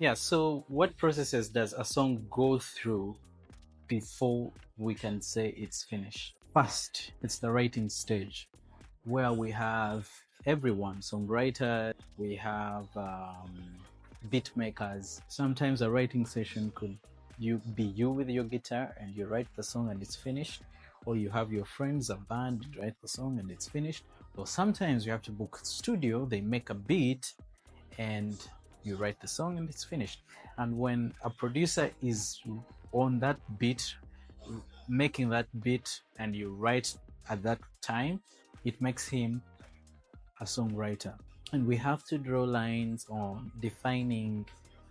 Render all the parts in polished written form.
Yeah, so what processes does a song go through before we can say it's finished? First, it's the writing stage where we have everyone, songwriter, we have beat makers. Sometimes a writing session could you with your guitar and you write the song and it's finished, or you have your friends, a band, write the song and it's finished. Or sometimes you have to book a studio, they make a beat and you write the song and it's finished. And when a producer is on that beat, making that beat, and you write at that time, it makes him a songwriter. And we have to draw lines on defining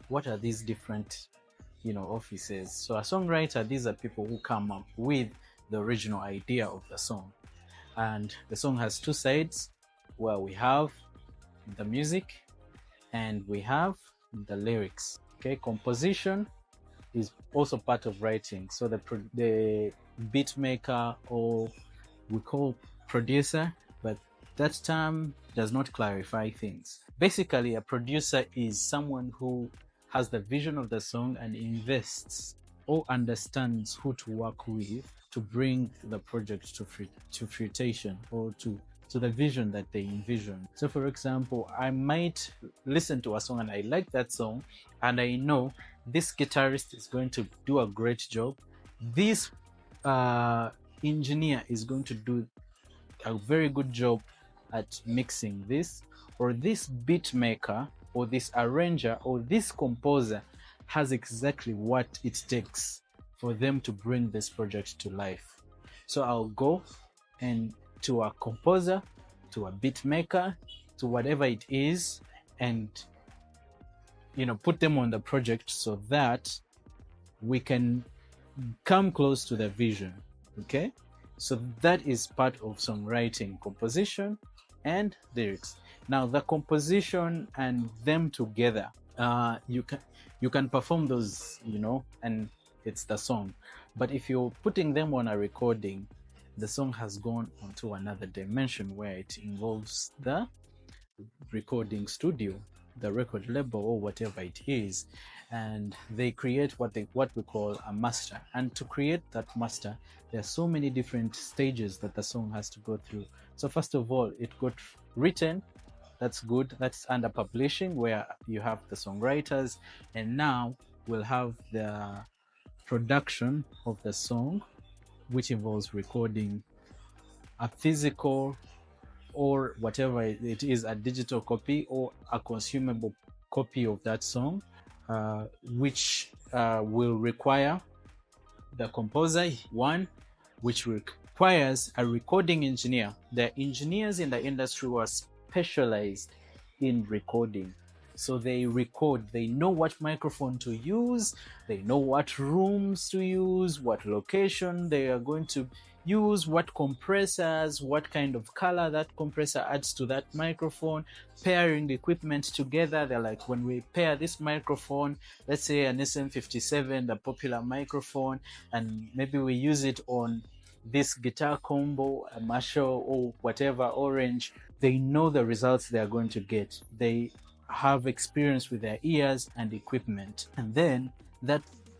what are these different, offices. So a songwriter, these are people who come up with the original idea of the song. And the song has two sides where we have the music and we have the lyrics. Okay, composition is also part of writing. So the beat maker, or we call producer, but that term does not clarify things. Basically, a producer is someone who has the vision of the song and invests or understands who to work with to bring the project to fruition, or to the vision that they envision. So for example, I might listen to a song and I like that song and I know this guitarist is going to do a great job. This engineer is going to do a very good job at mixing this, or this beat maker, or this arranger, or this composer has exactly what it takes for them to bring this project to life. So I'll go and to a composer, to a beat maker, to whatever it is, and put them on the project so that we can come close to the vision. Okay, so that is part of songwriting: composition and lyrics. Now the composition and them together, you can perform those, and it's the song. But if you're putting them on a recording, the song has gone onto another dimension where it involves the recording studio, the record label, or whatever it is, and they create what we call a master. And to create that master, there are so many different stages that the song has to go through. So first of all, it got written. That's good. That's under publishing, where you have the songwriters, and now we'll have the production of the song, which involves recording a physical, or whatever it is, a digital copy or a consumable copy of that song, which will require the composer, one, which requires a recording engineer. The engineers in the industry who are specialized in recording. So they record, they know what microphone to use, they know what rooms to use, what location they are going to use, what compressors, what kind of color that compressor adds to that microphone, pairing the equipment together. They're like, when we pair this microphone, let's say an SM57, the popular microphone, and maybe we use it on this guitar combo, a Marshall or whatever, Orange, they know the results they are going to get. They have experience with their ears and equipment. And then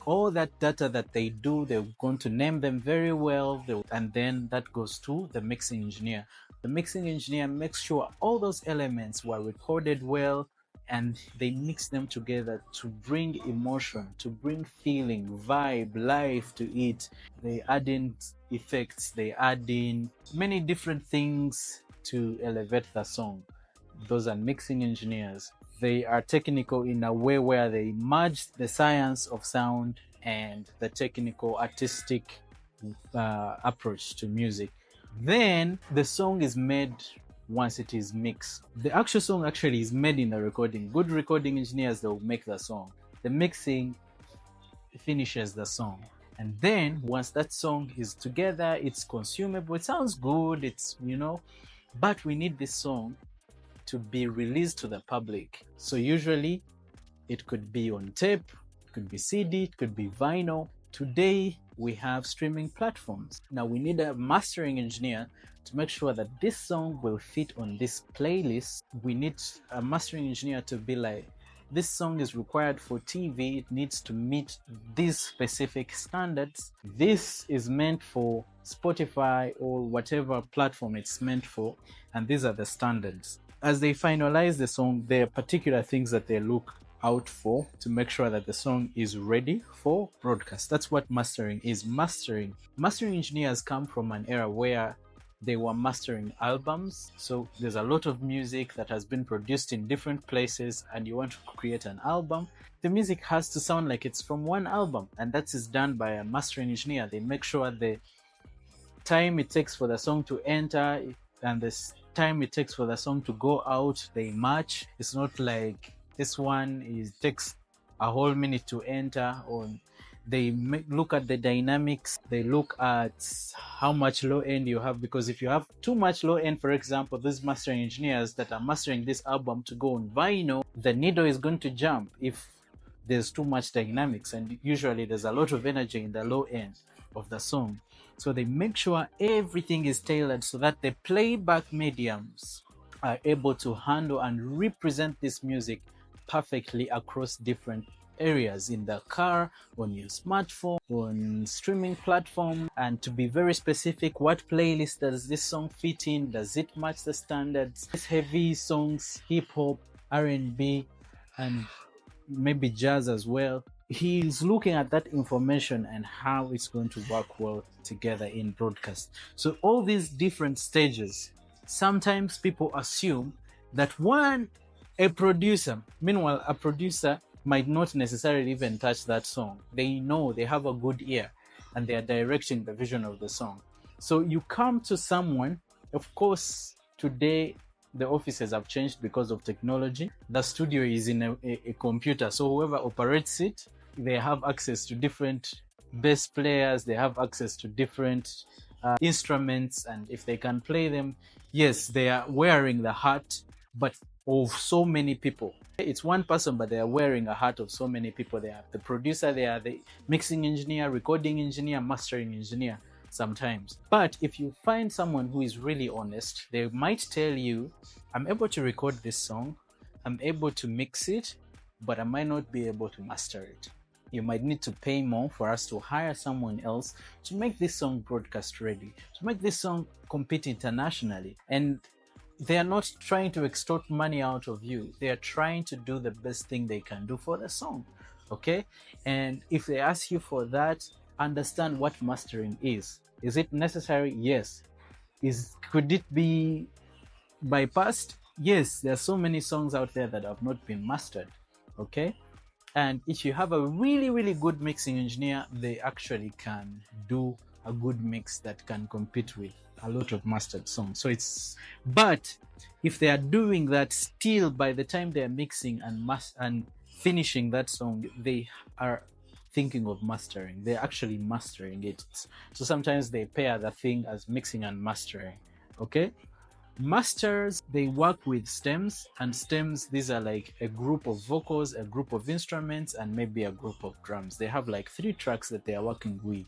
all that data that they do, they're going to name them very well, and then that goes to the mixing engineer. The mixing engineer makes sure all those elements were recorded well, and they mix them together to bring emotion, to bring feeling, vibe, life to it. They add in effects, they add in many different things to elevate the song. Those are mixing engineers. They are technical in a way where they merge the science of sound and the technical artistic approach to music. Then the song is made. Once it is mixed, the actual song actually is made in the recording. Good recording engineers, they'll make the song. The mixing finishes the song. And then once that song is together, it's consumable, it sounds good, but we need this song to be released to the public. So usually it could be on tape, it could be CD, it could be vinyl. Today we have streaming platforms. Now we need a mastering engineer to make sure that this song will fit on this playlist. We need a mastering engineer to be like, this song is required for TV, it needs to meet these specific standards. This is meant for Spotify or whatever platform it's meant for, and these are the standards. As they finalize the song, there are particular things that they look out for to make sure that the song is ready for broadcast. That's what mastering is. Mastering engineers come from an era where they were mastering albums. So there's a lot of music that has been produced in different places, and you want to create an album. The music has to sound like it's from one album, and that is done by a mastering engineer. They make sure the time it takes for the song to enter and the time it takes for the song to go out, they match. It's not like this one takes a whole minute to enter, or they look at the dynamics, they look at how much low end you have, because if you have too much low end, for example, these mastering engineers that are mastering this album to go on vinyl, the needle is going to jump if there's too much dynamics, and usually there's a lot of energy in the low end of the song. So they make sure everything is tailored so that the playback mediums are able to handle and represent this music perfectly across different areas, in the car, on your smartphone, on streaming platform. And to be very specific, what playlist does this song fit in? Does it match the standards? It's heavy songs, hip hop, R&B, and maybe jazz as well. He's looking at that information and how it's going to work well together in broadcast. So all these different stages, sometimes people assume that a producer might not necessarily even touch that song. They know, they have a good ear, and they are directing the vision of the song. So you come to someone, of course, today the offices have changed because of technology. The studio is in a computer, so whoever operates it, they have access to different bass players, they have access to different instruments, and if they can play them, yes, they are wearing the hat, but of so many people. It's one person, but they are wearing a hat of so many people. They are the producer, they are the mixing engineer, recording engineer, mastering engineer sometimes. But if you find someone who is really honest, they might tell you, I'm able to record this song, I'm able to mix it, but I might not be able to master it. You might need to pay more for us to hire someone else to make this song broadcast ready, to make this song compete internationally. And they are not trying to extort money out of you. They are trying to do the best thing they can do for the song. Okay? And if they ask you for that, understand what mastering is. Is it necessary? Yes. Could it be bypassed? Yes. There are so many songs out there that have not been mastered. Okay? And if you have a really, really good mixing engineer, they actually can do a good mix that can compete with a lot of mastered songs. But if they are doing that, still by the time they are mixing and finishing that song, they are thinking of mastering. They're actually mastering it. So sometimes they pair the thing as mixing and mastering. Okay? Masters, they work with stems, and stems, these are like a group of vocals, a group of instruments, and maybe a group of drums. They have like 3 tracks that they are working with,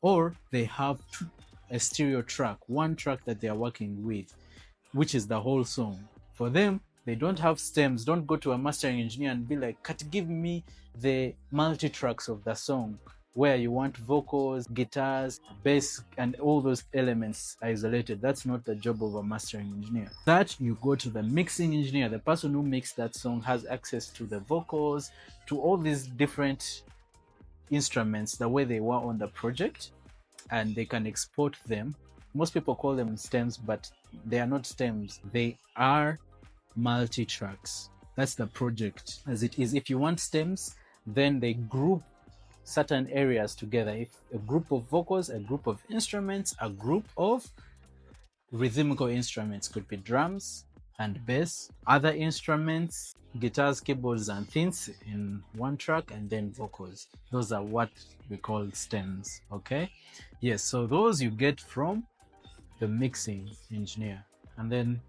or they have a stereo track, one track that they are working with, which is the whole song. For them, they don't have stems. Don't go to a mastering engineer and be like, give me the multi-tracks of the song, where you want vocals, guitars, bass, and all those elements isolated. That's not the job of a mastering engineer. That you go to the mixing engineer. The person who makes that song has access to the vocals, to all these different instruments the way they were on the project, and they can export them. Most people call them stems, but they are not stems. They are multi-tracks. That's the project as it is. If you want stems, then they group certain areas together. If a group of vocals, a group of instruments, a group of rhythmical instruments, could be drums and bass, other instruments, guitars, keyboards, and synths in one track, and then vocals. Those are what we call stems. Okay? Yes, so those you get from the mixing engineer. And then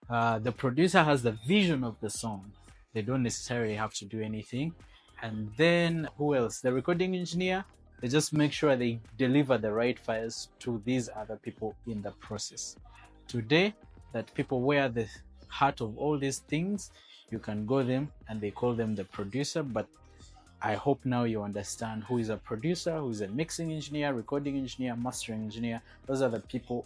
the producer has the vision of the song. They don't necessarily have to do anything. And then who else? The recording engineer. They just make sure they deliver the right files to these other people in the process. Today, that people wear the hat of all these things, you can go them and they call them the producer. But I hope now you understand who is a producer, who is a mixing engineer, recording engineer, mastering engineer. Those are the people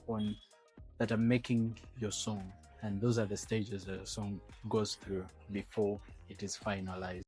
that are making your song, and those are the stages the song goes through before it is finalized.